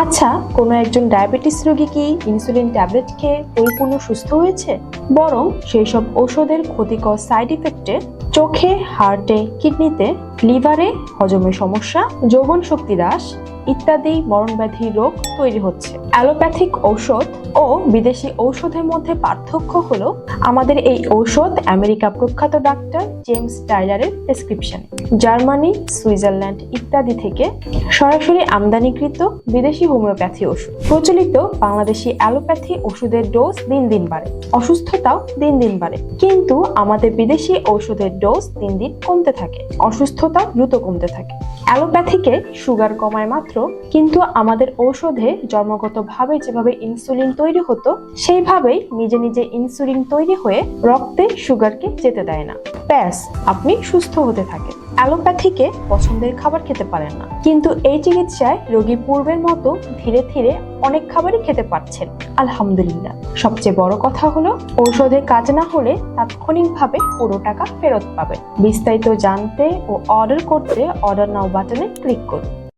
আচ্ছা, কোনো একজন ডায়াবেটিস রোগী কি ইনসুলিন ট্যাবলেট খেয়ে পরিপূর্ণ সুস্থ হয়েছে? বরং সেই সব ঔষধের ক্ষতিকর সাইড ইফেক্টে চোখে, হার্টে, কিডনিতে, লিভারে হজমের সমস্যা, যৌবন শক্তি হ্রাস ইত্যাদি মরণব্যাধি রোগ তৈরি হচ্ছে। অ্যালোপ্যাথিক ঔষধ ও বিদেশি ঔষধের মধ্যে পার্থক্য হলো আমাদের এই ঔষধ আমেরিকা প্রখ্যাত ডাক্তার জেমস টাইলারের প্রেসক্রিপশনে, জার্মানি, সুইজারল্যান্ড ইত্যাদি থেকে সরাসরি আমদানিকৃত বিদেশি হোমিওপ্যাথি ওষুধ। প্রচলিত বাংলাদেশি অ্যালোপ্যাথি ওষুধের ডোজ দিন দিন বাড়ে, অসুস্থতাও দিন দিন বাড়ে, কিন্তু আমাদের বিদেশি ঔষধের ডোজ দিন দিন কমতে থাকে, অসুস্থতা দ্রুত কমতে থাকে। অ্যালোপ্যাথিকে সুগার কমায় মাত্র, কিন্তু আমাদের ঔষধে জন্মগতভাবে যেভাবে ইনসুলিন তৈরি হতো সেইভাবেই নিজে নিজে ইনসুলিন তৈরি হয়ে রক্তে সুগারকে যেতে দেয় না। ব্যাস, আপনি সুস্থ হতে থাকেন। অ্যালোপ্যাথিকে পছন্দের খাবার খেতে পারেন না, কিন্তু এই চিকিৎসায় রোগী পূর্বের মতো ধীরে ধীরে অনেক খাবারই খেতে পারছেন, আলহামদুলিল্লাহ। সবচেয়ে বড় কথা হলো ঔষধে কাজ না হলে তাৎক্ষণিকভাবে পুরো টাকা ফেরত পাবেন। বিস্তারিত জানতে ও অর্ডার করতে অর্ডার নাও বাটনে ক্লিক করুন।